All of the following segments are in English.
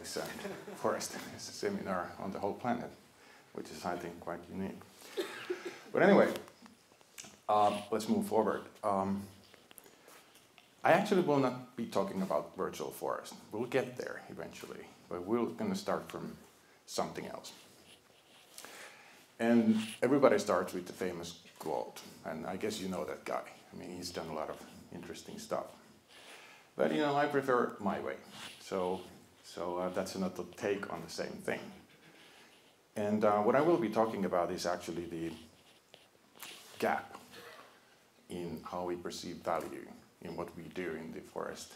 Photonics and Forest seminar on the whole planet, which is, I think, quite unique. But anyway, let's move forward. I actually will not be talking about virtual forest. We'll get there eventually, but we're going to start from something else. And everybody starts with the famous quote, and I guess you know that guy. I mean, he's done a lot of interesting stuff. But, you know, I prefer my way. So that's another take on the same thing. And what I will be talking about is actually the gap in how we perceive value in what we do in the forest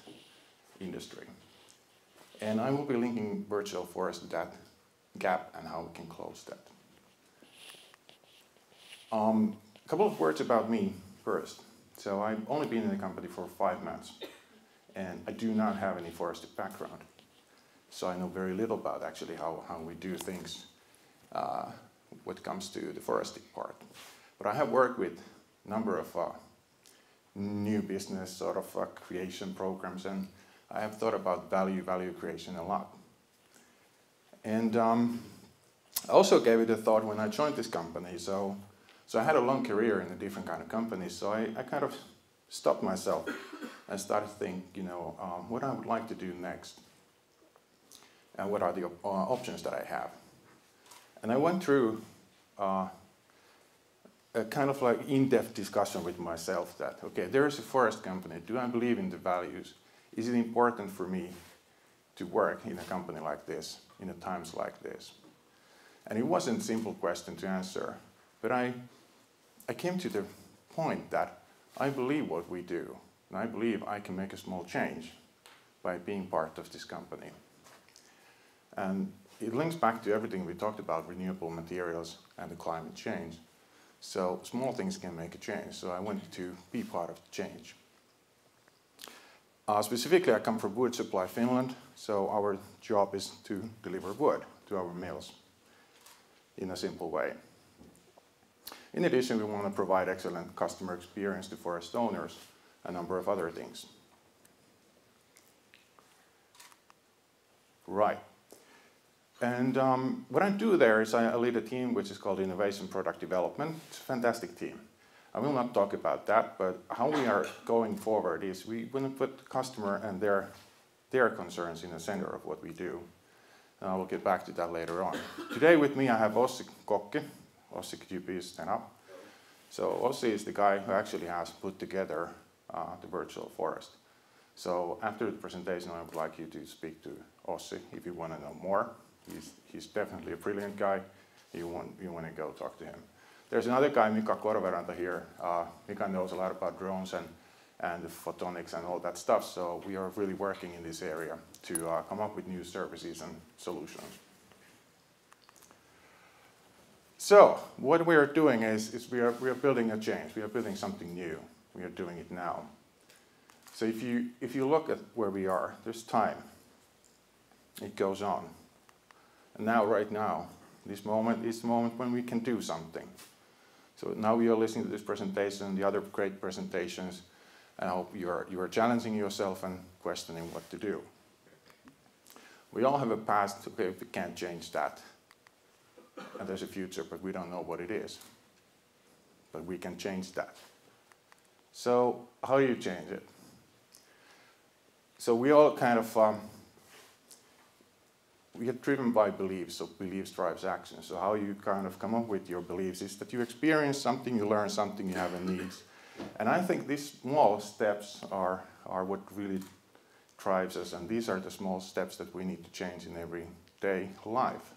industry. And I will be linking virtual forest to that gap and how we can close that. A couple of words about me first. So I've only been in the company for 5 months, and I do not have any forestry background. So I know very little about actually how we do things when it comes to the forestry part. But I have worked with a number of new business sort of creation programs, and I have thought about value creation a lot. And I also gave it a thought when I joined this company. So I had a long career in a different kind of companies, so I kind of stopped myself and started to think, you know, what I would like to do next, and what are the options that I have. And I went through a kind of like in-depth discussion with myself that, okay, there is a forest company. Do I believe in the values? Is it important for me to work in a company like this, in a times like this? And it wasn't a simple question to answer, but I came to the point that I believe what we do, and I believe I can make a small change by being part of this company. And it links back to everything we talked about, renewable materials and the climate change. So small things can make a change, so I wanted to be part of the change. Specifically, I come from Wood Supply Finland, so our job is to deliver wood to our mills in a simple way. In addition, we want to provide excellent customer experience to forest owners, a number of other things. Right. And what I do there is I lead a team which is called Innovation Product Development. It's a fantastic team. I will not talk about that, but how we are going forward is we want to put the customer and their concerns in the center of what we do. And I will get back to that later on. Today with me I have Jussi. Jussi, could you please stand up? So Jussi is the guy who actually has put together the virtual forest. So after the presentation, I would like you to speak to Jussi if you want to know more. He's definitely a brilliant guy. You want to go talk to him. There's another guy, Mika Korveranta here. Mika knows a lot about drones and the photonics and all that stuff. So we are really working in this area to come up with new services and solutions. So what we are doing is we are building a change. We are building something new. We are doing it now. So if you look at where we are, there's time. It goes on. And now, right now, this moment is the moment when we can do something. So now you are listening to this presentation, the other great presentations, and I hope you are challenging yourself and questioning what to do. We all have a past, okay, we can't change that. And there's a future, but we don't know what it is. But we can change that. So how do you change it? So we all kind of, we get driven by beliefs, so beliefs drives action. So how you kind of come up with your beliefs is that you experience something, you learn something, you have a need. And I think these small steps are what really drives us, and these are the small steps that we need to change in everyday life.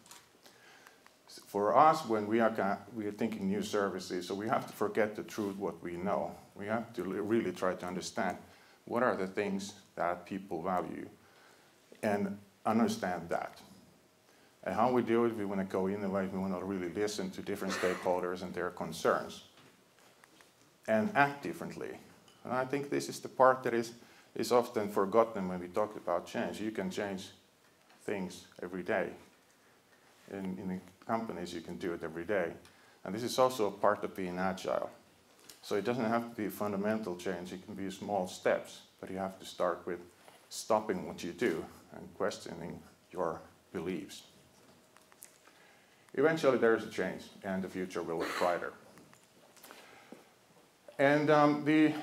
For us, when we are thinking new services, so we have to forget the truth, what we know. We have to really try to understand what are the things that people value and understand that. And how we do it, we want to go innovate, we want to really listen to different stakeholders and their concerns and act differently. And I think this is the part that is often forgotten when we talk about change. You can change things every day. In the companies, you can do it every day. And this is also a part of being agile. So it doesn't have to be a fundamental change, it can be small steps, but you have to start with stopping what you do and questioning your beliefs. Eventually there is a change and the future will look brighter. And the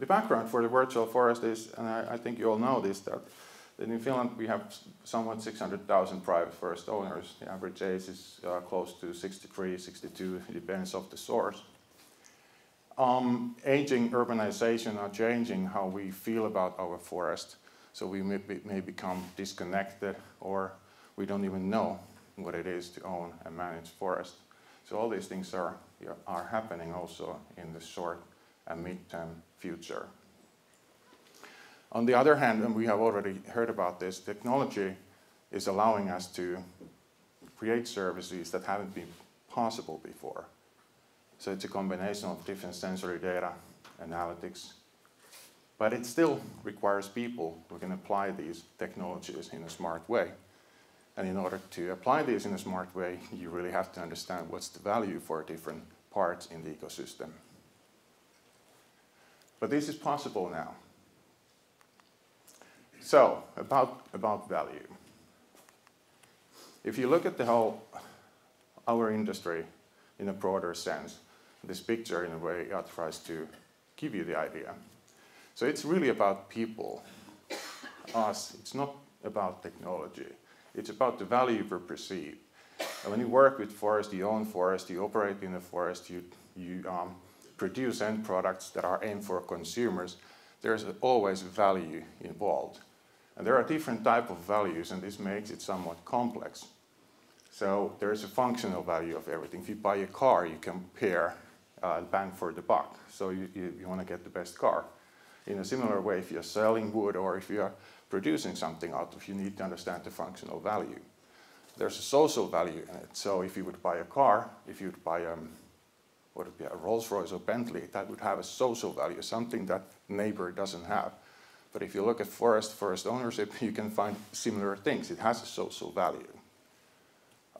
background for the virtual forest is, and I think you all know this, that in Finland we have somewhat 600,000 private forest owners. The average age is close to 63, 62, it depends on the source. Aging, urbanization are changing how we feel about our forest, so we may become disconnected, or we don't even know what it is to own and manage forest. So all these things are happening also in the short and mid-term future. On the other hand, and we have already heard about this, technology is allowing us to create services that haven't been possible before. So it's a combination of different sensory data, analytics, but it still requires people who can apply these technologies in a smart way. And in order to apply these in a smart way, you really have to understand what's the value for different parts in the ecosystem. But this is possible now. So, about value. If you look at our industry in a broader sense, this picture in a way tries to give you the idea. So it's really about people, us. It's not about technology. It's about the value we perceive. And when you work with forest, you own forest, you operate in the forest, you produce end products that are aimed for consumers, there's always value involved. And there are different types of values, and this makes it somewhat complex. So there is a functional value of everything. If you buy a car, you compare bang for the buck. So you want to get the best car. In a similar way, if you're selling wood or if you're producing something out of, you need to understand the functional value. There's a social value in it. So if you would buy a car, if you would buy a Rolls Royce or Bentley, that would have a social value, something that neighbor doesn't have. But if you look at forest ownership, you can find similar things. It has a social value.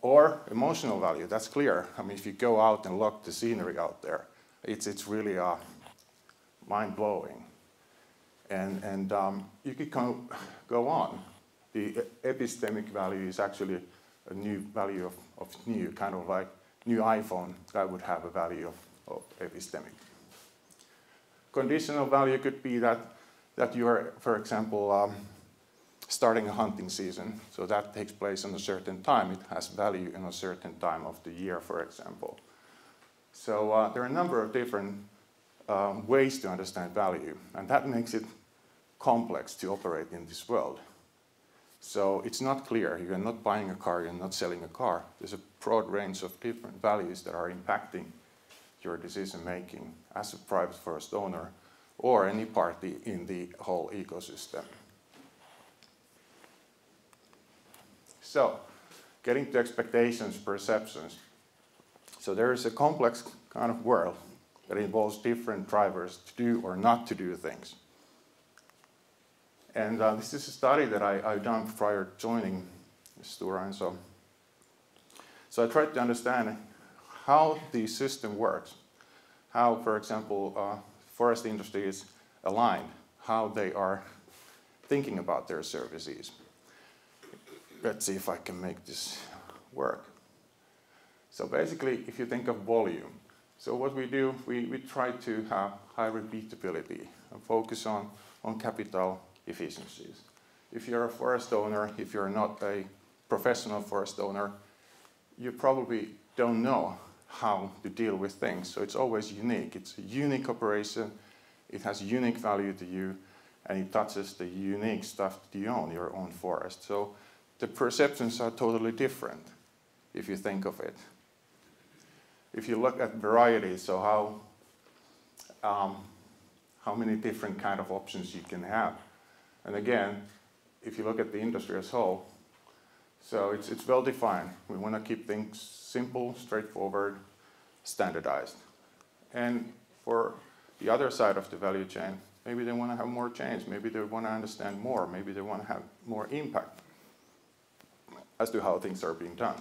Or emotional value, that's clear. I mean, if you go out and look at the scenery out there, it's really mind-blowing. And you could go on. The epistemic value is actually a new value of new, kind of like new iPhone that would have a value of epistemic. Conditional value could be that you are, for example, starting a hunting season. So that takes place on a certain time. It has value in a certain time of the year, for example. So there are a number of different ways to understand value, and that makes it complex to operate in this world. So it's not clear. You're not buying a car, you're not selling a car. There's a broad range of different values that are impacting your decision making as a private forest owner or any party in the whole ecosystem. So, getting to expectations, perceptions. So there is a complex kind of world that involves different drivers to do or not to do things. And this is a study that I've done prior to joining Stora and Enso. So I tried to understand how the system works, how, for example, forest industry is aligned, how they are thinking about their services. Let's see if I can make this work. So basically, if you think of volume, so what we do, we try to have high repeatability and focus on capital efficiencies. If you're a forest owner, if you're not a professional forest owner, you probably don't know how to deal with things. So it's always unique. It's a unique operation. It has unique value to you, and it touches the unique stuff that you own, your own forest. So the perceptions are totally different if you think of it. If you look at variety, so how many different kind of options you can have. And again, if you look at the industry as a whole, so it's well defined. We want to keep things simple, straightforward, standardized. And for the other side of the value chain, maybe they want to have more change, maybe they want to understand more, maybe they want to have more impact as to how things are being done.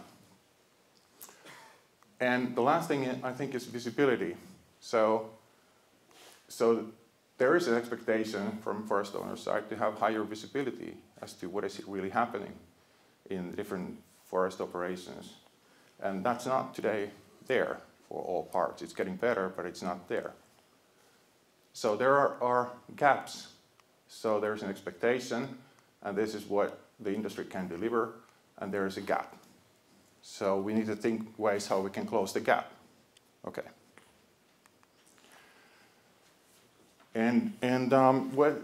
And the last thing I think is visibility. So there is an expectation from forest owner side to have higher visibility as to what is really happening. in different forest operations. And that's not today there for all parts. It's getting better, but it's not there. So there are gaps. So there's an expectation, and this is what the industry can deliver, and there is a gap. So we need to think ways how we can close the gap. Okay. And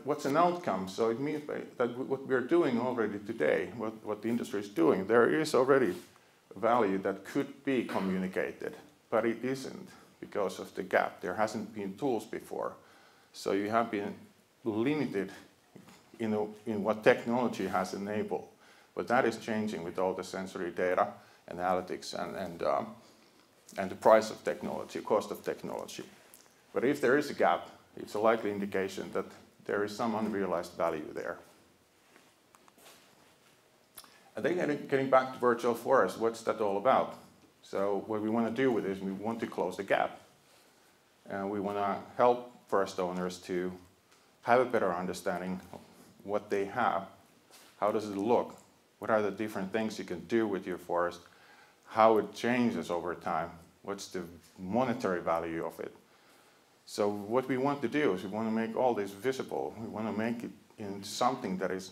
what's an outcome? So it means that what we're doing already today, what the industry is doing, there is already value that could be communicated, but it isn't because of the gap. There hasn't been tools before. So you have been limited in what technology has enabled. But that is changing with all the sensory data, analytics, and the price of technology, cost of technology. But if there is a gap, it's a likely indication that there is some unrealized value there. And then getting back to virtual forest, what's that all about? So what we want to do with this, we want to close the gap. And we want to help forest owners to have a better understanding of what they have. How does it look? What are the different things you can do with your forest? How it changes over time? What's the monetary value of it? So what we want to do is we want to make all this visible. We want to make it into something that is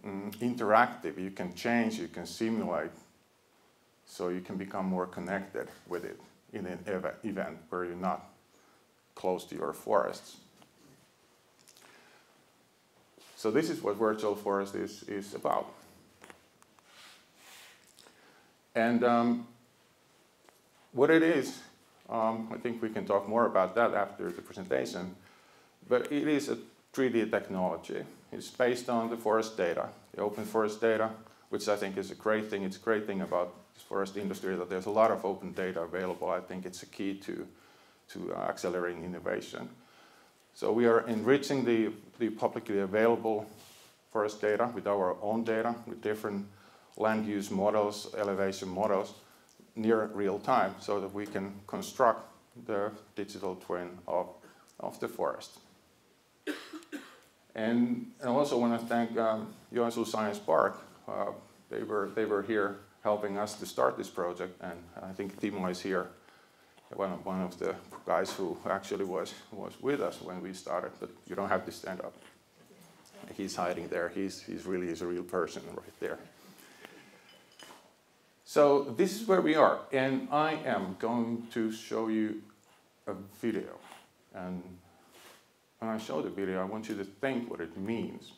interactive. You can change, you can simulate, so you can become more connected with it in an event where you're not close to your forests. So this is what virtual forest is about. And what it is, I think we can talk more about that after the presentation, but it is a 3D technology. It's based on the forest data, the open forest data, which I think is a great thing. It's a great thing about the forest industry that there's a lot of open data available. I think it's a key to accelerating innovation. So we are enriching the publicly available forest data with our own data, with different land use models, elevation models, near real time, so that we can construct the digital twin of the forest. And I also want to thank Joensuu Science Park. They were here helping us to start this project, and I think Timo is here, one of the guys who actually was with us when we started, but you don't have to stand up. He's hiding there. He's really is a real person right there. So this is where we are, and I am going to show you a video. And when I show the video, I want you to think what it means.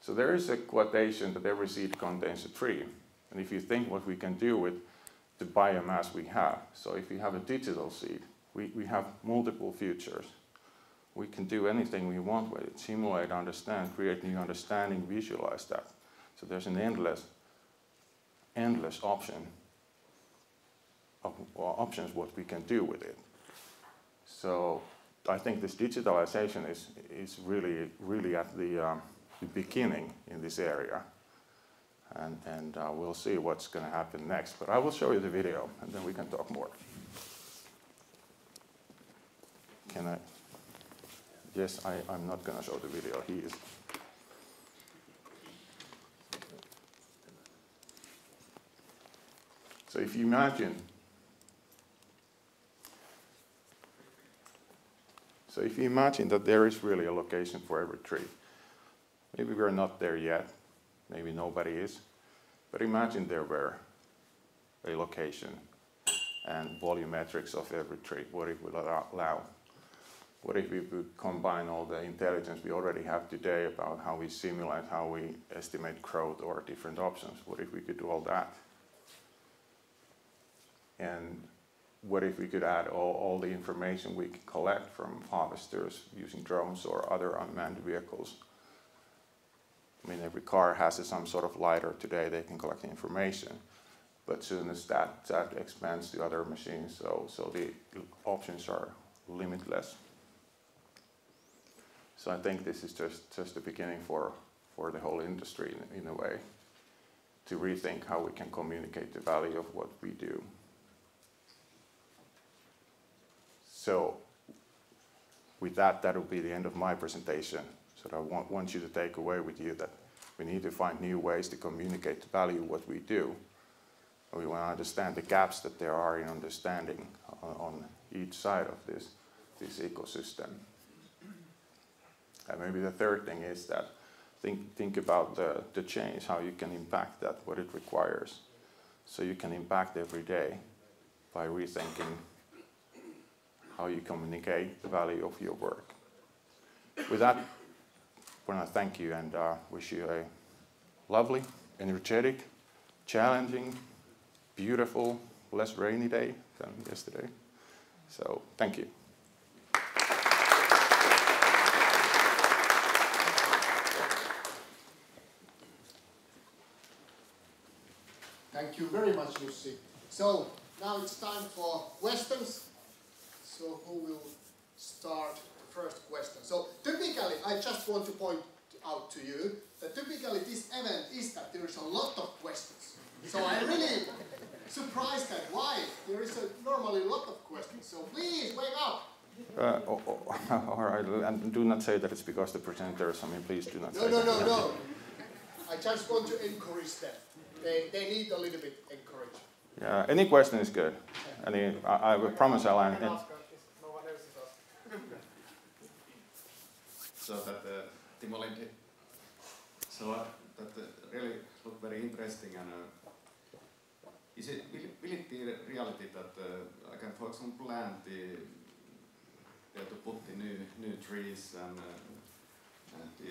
So there is a quotation that every seed contains a tree. And if you think what we can do with the biomass we have, so if we have a digital seed, we have multiple futures. We can do anything we want with it, simulate, understand, create new understanding, visualize that. So there's an endless options what we can do with it. So I think this digitalization is really at the beginning in this area, and we'll see what's going to happen next. But I will show you the video, and then we can talk more. Can I? Yes, I'm not going to show the video. He is. So if you imagine, that there is really a location for every tree. Maybe we're not there yet, maybe nobody is, but imagine there were a location and volumetrics of every tree, what it would allow. What if we could combine all the intelligence we already have today about how we simulate, how we estimate growth or different options? What if we could do all that? And what if we could add all the information we can collect from harvesters using drones or other unmanned vehicles? I mean, every car has some sort of lidar today, they can collect the information. But soon as that expands to other machines, so the options are limitless. So I think this is just the beginning for the whole industry in a way, to rethink how we can communicate the value of what we do. So with that will be the end of my presentation. So I want you to take away with you that We need to find new ways to communicate the value of what we do. We want to understand the gaps that there are in understanding on each side of this ecosystem. And maybe the third thing is that think about the change, how you can impact that, what it requires. So you can impact every day by rethinking how you communicate the value of your work. With that, I want to thank you and wish you a lovely, energetic, challenging, beautiful, less rainy day than yesterday. So thank you. Thank you very much, Jussi. So now it's time for questions. So who will start the first question? So typically, I just want to point out to you that typically this event is that there is a lot of questions. So I'm really surprised at why there is normally a lot of questions. So please wake up. All right, and do not say that it's because the presenters. I mean, please do not say that. No. I just want to encourage them. They need a little bit encouragement. Yeah, any question is good. I promise I'll answer. No one else is asking. So that Timo Lindhi. So that really looked very interesting. And will it be reality that I can, for example, plant to put the new trees and the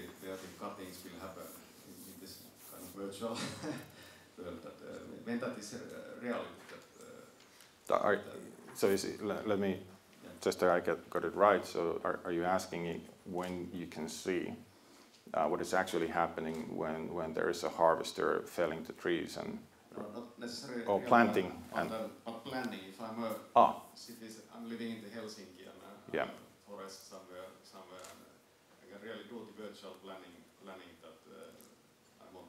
cuttings will happen in this kind of virtual world? When that is reality? So let me just so I got it right. So are you asking when you can see what is actually happening when there is a harvester felling the trees and not necessarily or planting but planning. If I'm I'm living in the Helsinki and forest somewhere, I can really do the virtual planning that I want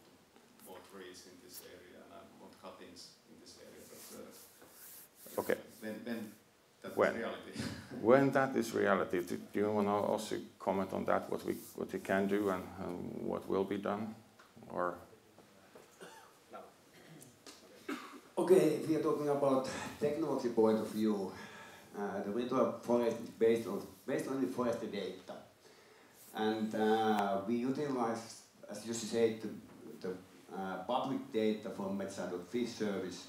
more trees in this area and I want cuttings in this area. But, okay. When that is reality. When that is reality, do you want to also comment on that? What we can do and what will be done, or? Okay, if we are talking about technology point of view, the virtual forest is based on the forestry data, and we utilize, as Jussi said, the public data from Metsä.fi service,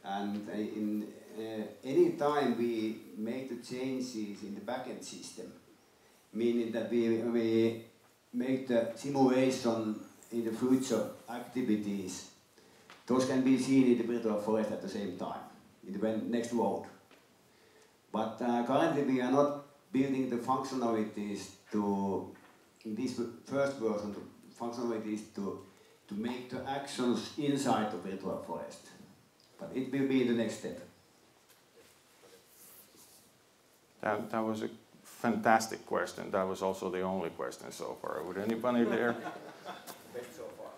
and in any time we make the changes in the backend system, meaning that we make the simulation in the future activities. Those can be seen in the virtual forest at the same time, in the next world. But currently we are not building the functionalities in this first version, the functionalities to make the actions inside the virtual forest. But it will be the next step. That was a fantastic question. That was also the only question so far. Would anybody there? Best so far.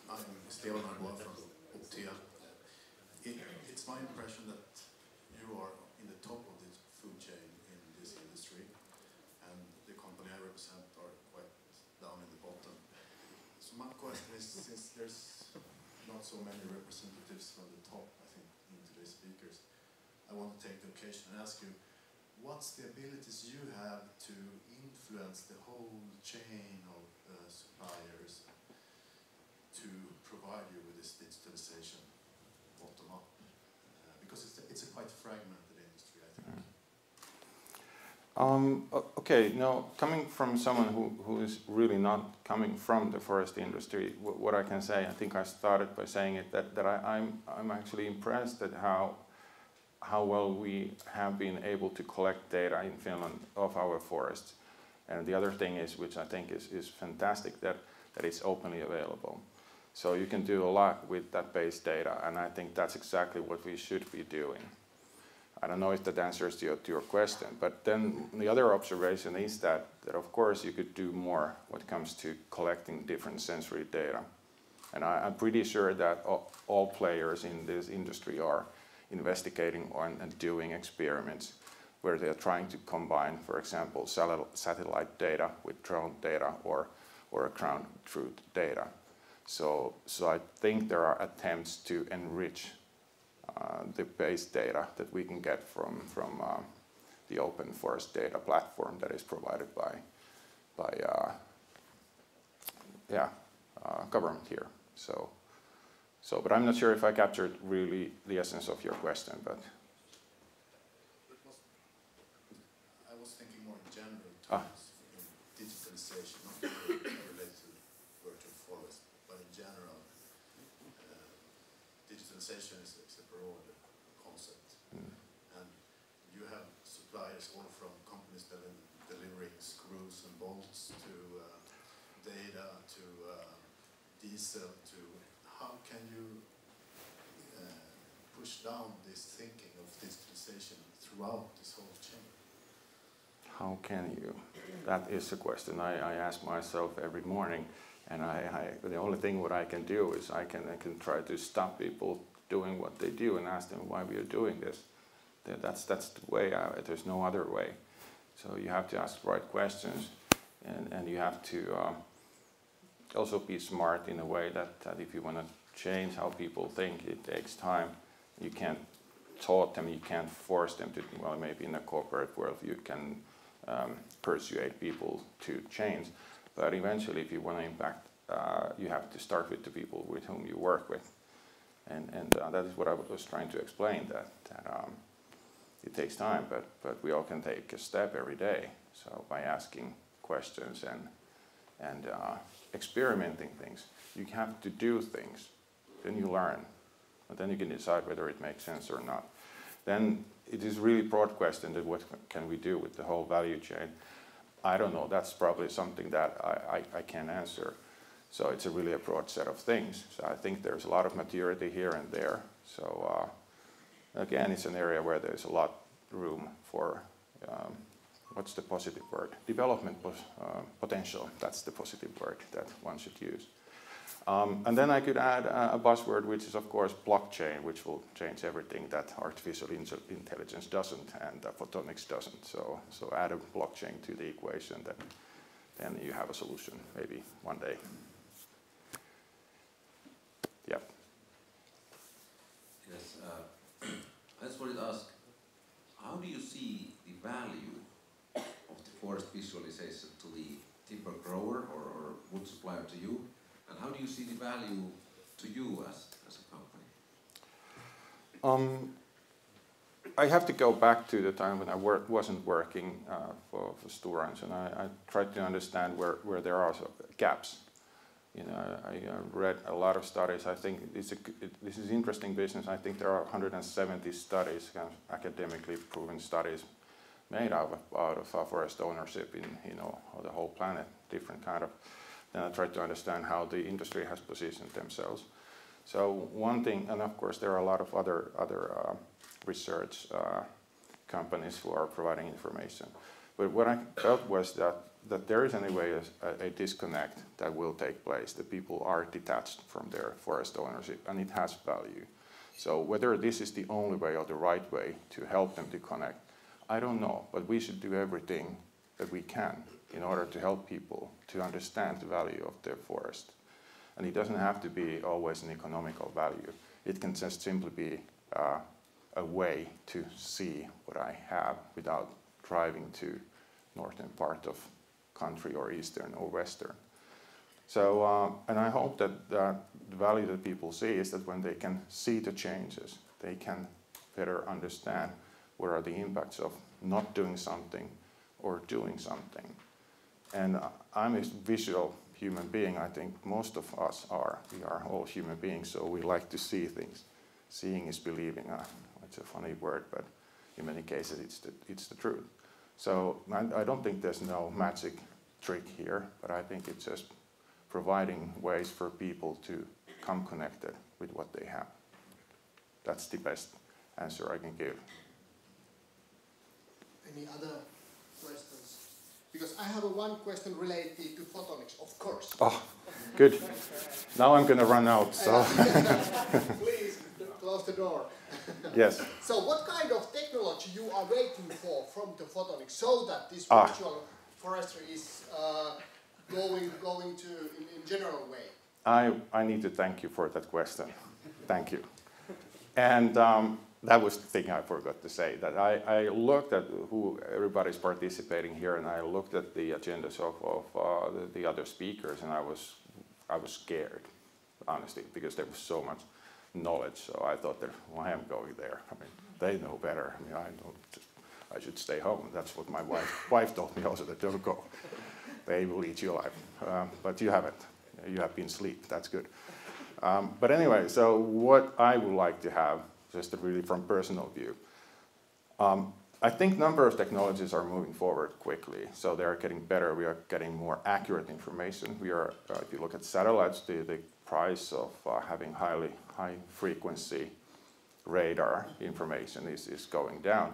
I'm Stefan Arbois from Optia. It's my impression that you are in the top of the food chain in this industry, and the company I represent are quite down in the bottom. So my question is, since there's not so many representatives from the top, I think, in today's speakers, I want to take the occasion and ask you, what's the abilities you have to influence the whole chain of suppliers to provide you with this digitalization bottom up? Because it's a quite fragmented industry, I think. Okay, now coming from someone who is really not coming from the forest industry, what I can say, I think I started by saying it, that I'm actually impressed at how well we have been able to collect data in Finland of our forests. And the other thing is, which I think is fantastic, that it's openly available. So you can do a lot with that base data, and I think that's exactly what we should be doing. I don't know if that answers to your question, but then the other observation is that of course you could do more when it comes to collecting different sensory data. And I'm pretty sure that all players in this industry are investigating and doing experiments where they're trying to combine, for example, satellite data with drone data or ground truth data. So I think there are attempts to enrich the base data that we can get from the open forest data platform that is provided by government here. But I'm not sure if I captured really the essence of your question. But I was thinking more in general terms, in digitalization, not related to virtual forest, but in general, digitalization is a broad concept. And you have suppliers all from companies that are delivering screws and bolts to data to diesel to how can you push down this thinking of digitalization throughout this whole chain? How can you? That is a question I ask myself every morning, and the only thing what I can do is I can try to stop people doing what they do and ask them why we are doing this. That's the way out. There's no other way. So you have to ask the right questions, and you have to also be smart in a way that if you want to change how people think, it takes time. You can't taught them, you can't force them to, well, maybe in a corporate world you can persuade people to change. But eventually, if you want to impact, you have to start with the people with whom you work with. And that is what I was trying to explain, that it takes time, but we all can take a step every day. So by asking questions and experimenting things, you have to do things, then you learn, and then you can decide whether it makes sense or not. Then it is really broad question that what can we do with the whole value chain? I don't know, that's probably something that I can't answer. So it's really a broad set of things. So I think there's a lot of maturity here and there. So again, it's an area where there's a lot room for, what's the positive word? Development potential, that's the positive word that one should use. And then I could add a buzzword, which is of course blockchain, which will change everything that artificial intelligence doesn't and photonics doesn't. So add a blockchain to the equation, then you have a solution maybe one day. Yeah. Yes, I just wanted to ask, how do you see the value of the forest visualization to the timber grower or wood supplier to you? And how do you see the value to you as a company? I have to go back to the time when I wasn't working for Stora, and I tried to understand where there are gaps. You know, I read a lot of studies. I think this is interesting business. I think there are 170 studies, kind of academically proven studies, made out of forest ownership in the whole planet, different kind of. Then I tried to understand how the industry has positioned themselves. So one thing, and of course there are a lot of other research companies who are providing information. But what I felt was that there is anyway a disconnect that will take place. The people are detached from their forest ownership, and it has value. So whether this is the only way or the right way to help them to connect, I don't know. But we should do everything that we can in order to help people to understand the value of their forest. And it doesn't have to be always an economical value. It can just simply be a way to see what I have without driving to northern part of country or eastern or western. So, and I hope that the value that people see is that when they can see the changes, they can better understand what are the impacts of not doing something or doing something. And I'm a visual human being. I think most of us are. We are all human beings, so we like to see things. Seeing is believing. It's a funny word, but in many cases it's the truth. So I don't think there's no magic trick here, but I think it's just providing ways for people to come connected with what they have. That's the best answer I can give. Any other questions? Because I have one question related to photonics, of course. Oh, good. Now I'm going to run out. So Please close the door. Yes. So what kind of technology you are waiting for from the photonics so that this virtual forestry is going to in general way? I need to thank you for that question. Thank you. And that was the thing I forgot to say, that I looked at who everybody's participating here, and I looked at the agendas of the other speakers, and I was scared, honestly, because there was so much knowledge. So I thought, why am I going there? I mean, they know better. I mean, I should stay home. That's what my wife told me also, that don't go. They will eat you alive. But you haven't. You have been asleep. That's good. But anyway, so what I would like to have, just really from personal view, I think number of technologies are moving forward quickly. So they are getting better. We are getting more accurate information. We are, if you look at satellites, the price of having high frequency radar information is going down.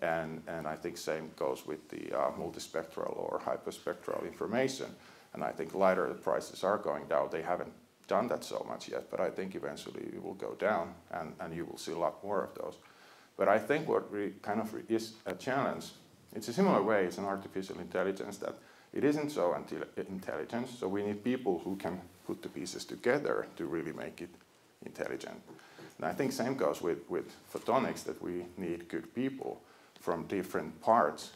And I think same goes with the multispectral or hyperspectral information. And I think lighter the prices are going down. They haven't done that so much yet, but I think eventually it will go down, and you will see a lot more of those. But I think what kind of is a challenge, it's a similar way as an artificial intelligence, that it isn't so intelligent, so we need people who can put the pieces together to really make it intelligent. And I think same goes with photonics, that we need good people from different parts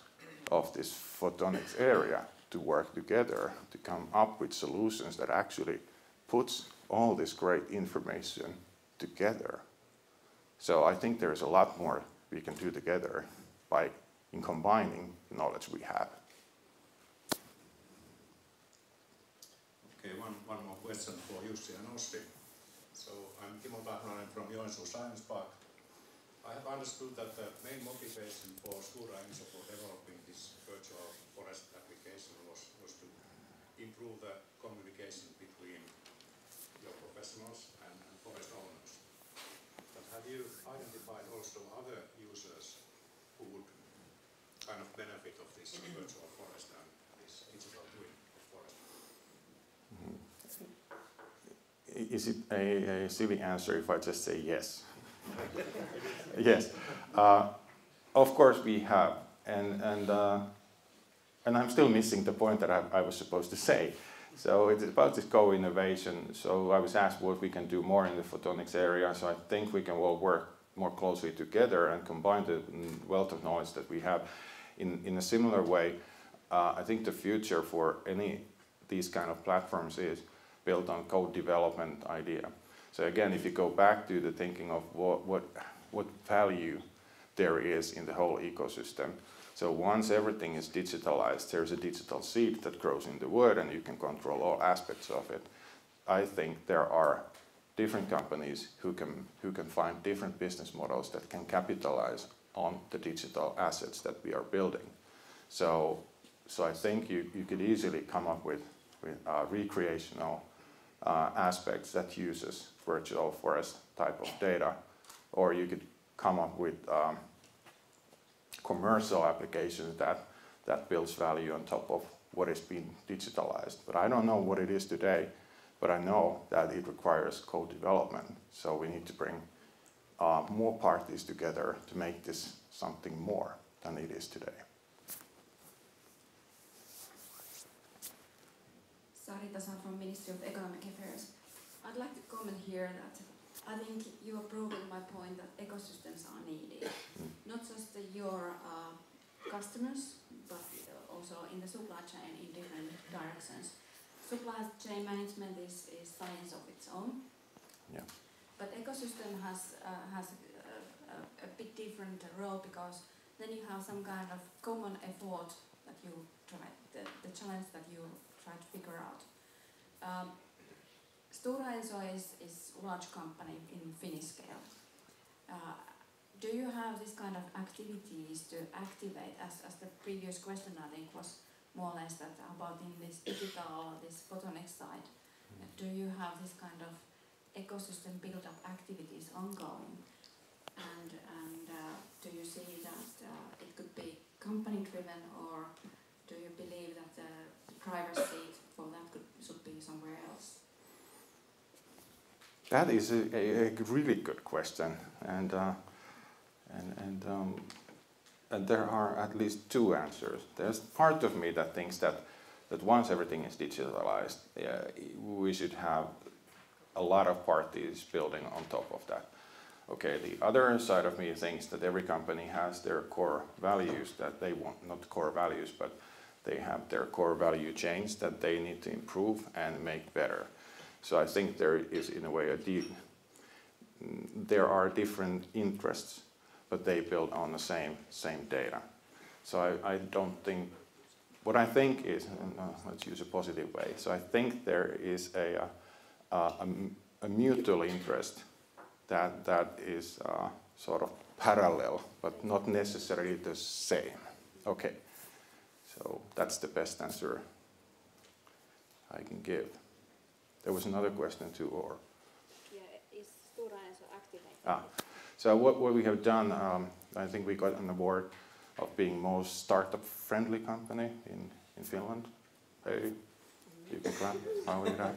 of this photonics area to work together to come up with solutions that actually puts all this great information together. So I think there's a lot more we can do together in combining the knowledge we have. Okay, one more question for Jussi and Ossi. So I'm Timo Tahnonen from Enso Science Park. I have understood that the main motivation for Stora Enso for developing this virtual forest application was to improve the communication between your professionals and forest owners. But have you identified also other users who would kind of benefit of this virtual forest and this digital twin of forest? Is it a silly answer if I just say yes? Yes. Of course we have. And I'm still missing the point that I was supposed to say. So it's about this co-innovation. So I was asked what we can do more in the photonics area. So I think we can all work more closely together and combine the wealth of knowledge that we have in a similar way. I think the future for any these kind of platforms is built on code development idea. So again, if you go back to the thinking of what value there is in the whole ecosystem. So once everything is digitalized, there's a digital seed that grows in the wood and you can control all aspects of it. I think there are different companies who can find different business models that can capitalize on the digital assets that we are building. So I think you could easily come up with recreational aspects that uses virtual forest type of data, or you could come up with commercial applications that builds value on top of what is being digitalized. But I don't know what it is today, but I know that it requires co-development. So we need to bring more parties together to make this something more than it is today. Sarita San from Ministry of Economic Affairs. I'd like to comment here that I think you are proving my point that ecosystems are needed. Not just your customers, but also in the supply chain in different directions. Supply chain management is science of its own. Yeah. But ecosystem has a bit different role, because then you have some kind of common effort that you try, the challenge that you try to figure out. Stora Enso is a large company in Finnish scale. Do you have this kind of activities to activate, as the previous question I think was more or less that about in this digital, this photonics side, do you have this kind of ecosystem build-up activities ongoing? And do you see that it could be company-driven, or do you believe that the driver's seat for that should be somewhere else? That is a really good question, and And there are at least two answers. There's part of me that thinks that once everything is digitalized, we should have a lot of parties building on top of that. Okay, the other side of me thinks that every company has their core values that they want, not core values, but they have their core value chains that they need to improve and make better. So I think there is, in a way, there are different interests, but they build on the same data. So I don't think, what I think is, let's use a positive way, so I think there is a mutual interest that is sort of parallel, but not necessarily the same. Okay, so that's the best answer I can give. There was another question too, or? Yeah, is Stora Enso activated? So what we have done, I think we got an award of being most startup-friendly company in Finland. Hey, you can clap. How is that?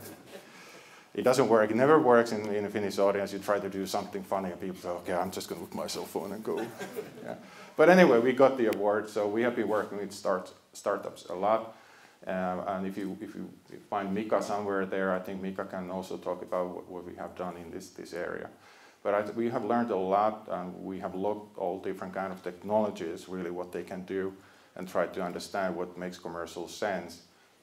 It doesn't work. It never works in a Finnish audience. You try to do something funny and people say, okay, I'm just going to look at my cell phone and go. Yeah. But anyway, we got the award. So we have been working with startups a lot. And if you find Mika somewhere there, I think Mika can also talk about what we have done in this area. But we have learned a lot, and we have looked all different kind of technologies, really what they can do, and tried to understand what makes commercial sense,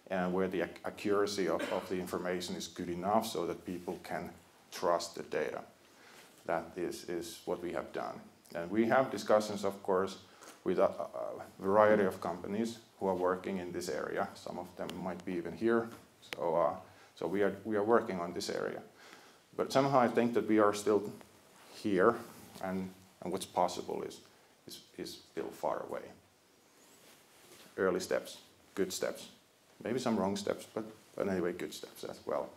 and where the accuracy of the information is good enough so that people can trust the data. That is what we have done. And we have discussions, of course, with a variety of companies who are working in this area. Some of them might be even here. So we are working on this area. But somehow I think that we are still here, and what's possible is still far away. Early steps, good steps. Maybe some wrong steps, but anyway, good steps as well.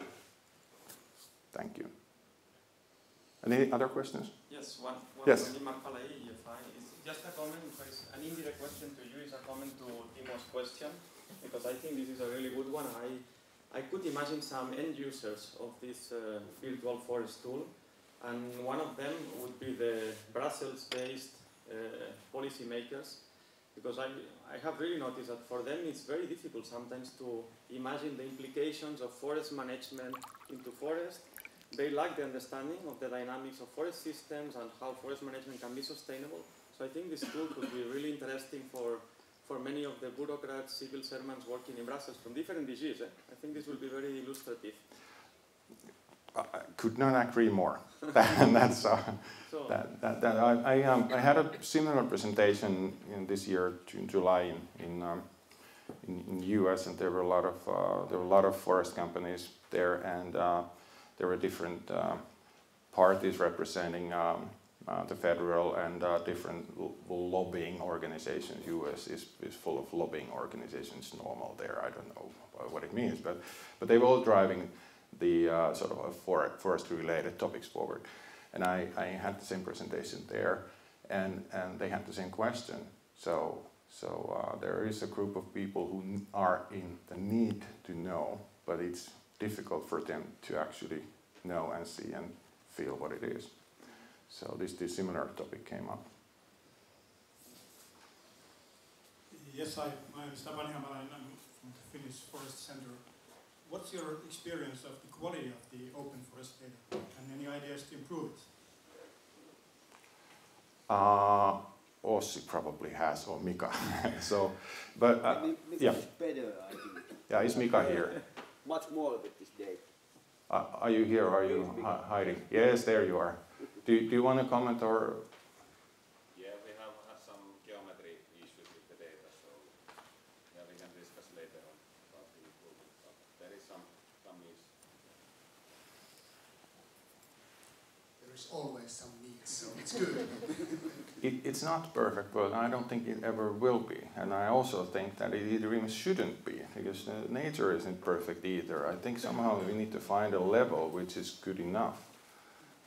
Thank you. Any other questions? Yes, one yes. from EFI. It's just a comment, an indirect question to you is a comment to Timo's question, because I think this is a really good one. I could imagine some end users of this virtual forest tool, and one of them would be the Brussels-based policymakers, because I have really noticed that for them it's very difficult sometimes to imagine the implications of forest management into forest. They lack the understanding of the dynamics of forest systems and how forest management can be sustainable. So I think this tool could be really interesting for many of the bureaucrats, civil servants working in Brussels from different DGs. I think this will be very illustrative. I could not agree more. That's, I had a similar presentation in this year, July, in US, and there were a lot of forest companies there, and there were different parties representing the federal and different lobbying organizations. US is full of lobbying organizations, normal there. I don't know what it means, but they were all driving the sort of forest-related topics forward. And I had the same presentation there, and they had the same question. So there is a group of people who are in the need to know, but it's difficult for them to actually know and see and feel what it is. So this similar topic came up. Yes, I'm Stefan Hamalainen. I'm from the Finnish Forest Center. What's your experience of the quality of the open forest data, and any ideas to improve it? Ossi probably has, or Mika. So, but yeah. Is better, I think. Yeah, is Mika here? Much more with this data. Are you here, or are you hiding? Yes, there you are. Do you want to comment, or? Yeah, we have some geometry issues with the data, so yeah, we can discuss later on about the improvement. But there is some needs. There is always some needs, so it's good. It's not perfect, but I don't think it ever will be. And I also think that it even shouldn't be, because nature isn't perfect either. I think somehow we need to find a level which is good enough.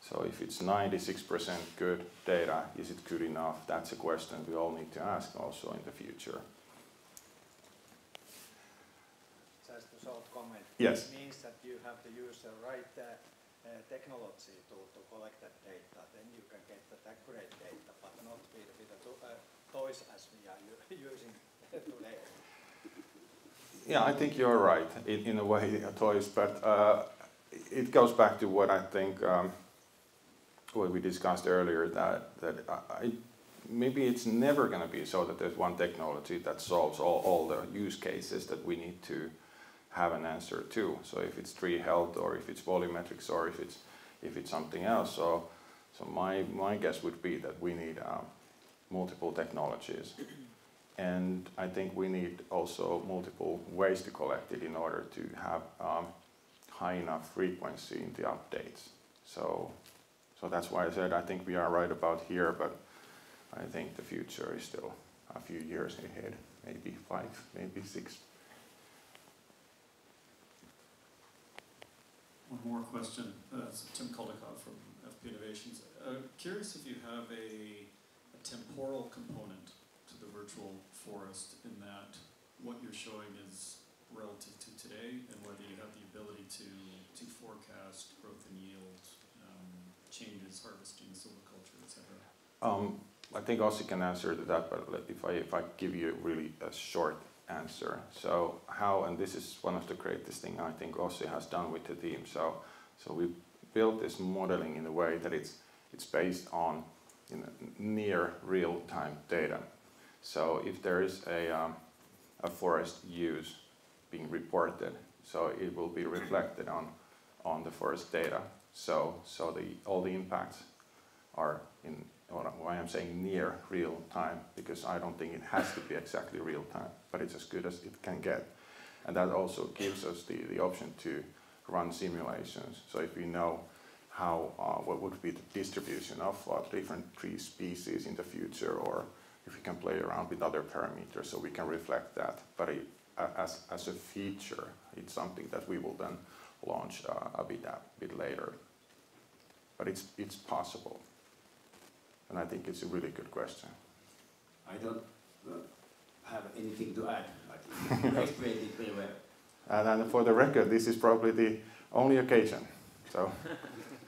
So if it's 96% good data, is it good enough? That's a question we all need to ask also in the future. Just a short comment. Yes. It means that you have to use the right technology to collect that data, then you can get that accurate data, but not with the toys as we are using today. Yeah, I think you're right in a way, toys, but it goes back to what I think what we discussed earlier, that maybe it's never going to be so that there's one technology that solves all the use cases that we need to have an answer to. So if it's tree health, or if it's volumetrics, or if it's something else. So my guess would be that we need multiple technologies, and I think we need also multiple ways to collect it in order to have high enough frequency in the updates. So that's why I said I think we are right about here, but I think the future is still a few years ahead, maybe 5, maybe 6. One more question. It's Tim Koldakov from FP Innovations. Curious if you have a temporal component to the virtual forest, in that what you're showing is relative to today, and whether you have the ability to forecast growth in yield, changes, harvesting, silviculture, etc. I think Ossi can answer to that, but if I give you really a short answer. So how, and this is one of the greatest things I think Ossi has done with the team. So we built this modeling in a way that it's based on near real-time data. So if there is a forest use being reported, so it will be reflected on the forest data. So all the impacts are in, why I'm saying near real time, because I don't think it has to be exactly real time, but it's as good as it can get. And that also gives us the option to run simulations. So if we know what would be the distribution of different tree species in the future, or if we can play around with other parameters, so we can reflect that. But as a feature, it's something that we will then launch a bit later. But it's possible. And I think it's a really good question. I don't have anything to add. I think you explained it very well. And for the record, this is probably the only occasion. So,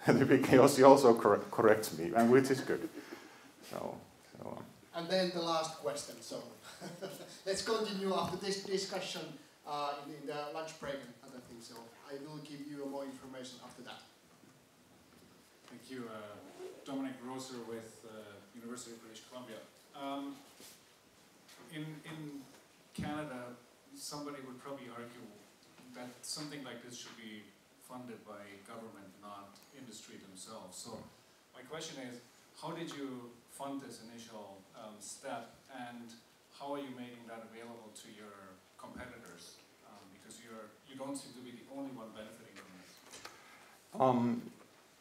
and Jussi also corrects me, and which is good. And then the last question. So let's continue after this discussion in the lunch break and other things. So I will give you more information after that. Thank you. Dominic Roser with University of British Columbia. In Canada, somebody would probably argue that something like this should be funded by government, not industry themselves. So my question is, how did you fund this initial step, and how are you making that available to your competitors? Because you don't seem to be the only one benefiting from this.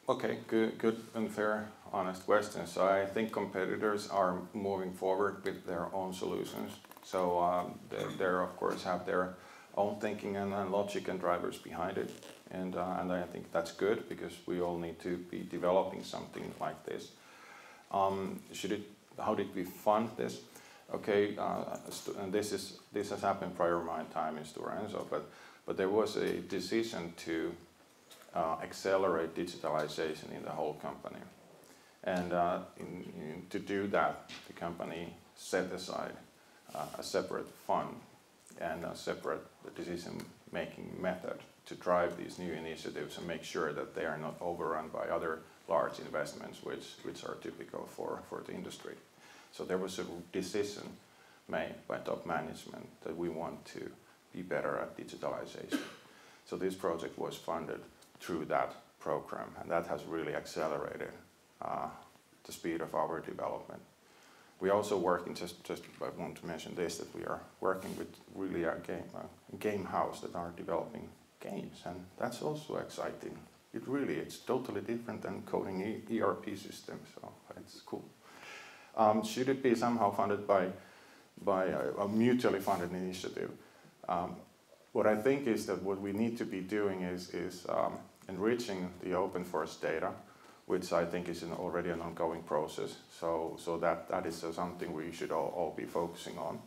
Okay, good and fair, honest question. So I think competitors are moving forward with their own solutions. So they of course have their own thinking and logic and drivers behind it. And I think that's good, because we all need to be developing something like this. How did we fund this? Okay, and this has happened prior to my time in Stora Enso, but there was a decision to accelerate digitalization in the whole company. And to do that, the company set aside a separate fund and a separate decision-making method to drive these new initiatives and make sure that they are not overrun by other large investments which are typical for the industry. So there was a decision made by top management that we want to be better at digitalization. So this project was funded through that program, and that has really accelerated the speed of our development. We also working, just I want to mention this, that we are working with really a game house that are developing games, and that's also exciting. It's totally different than coding ERP systems, so it's cool. Should it be somehow funded by a mutually funded initiative? What I think is that what we need to be doing is enriching the open forest data, which I think is already an ongoing process. So that is something we should all be focusing on.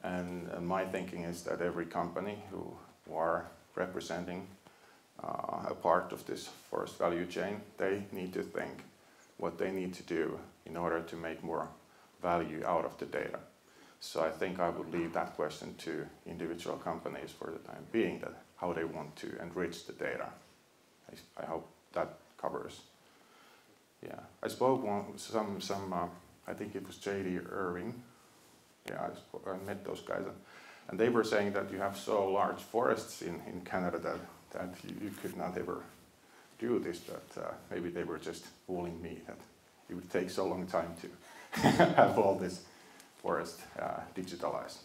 And my thinking is that every company who are representing a part of this forest value chain, they need to think what they need to do in order to make more value out of the data. So I think I would leave that question to individual companies for the time being, that how they want to enrich the data. I hope that covers. Yeah, I spoke I think it was J.D. Irving. Yeah, I met those guys, and they were saying that you have so large forests in Canada that you could not ever do this, that maybe they were just fooling me, that it would take so long time to have all this forest digitalized.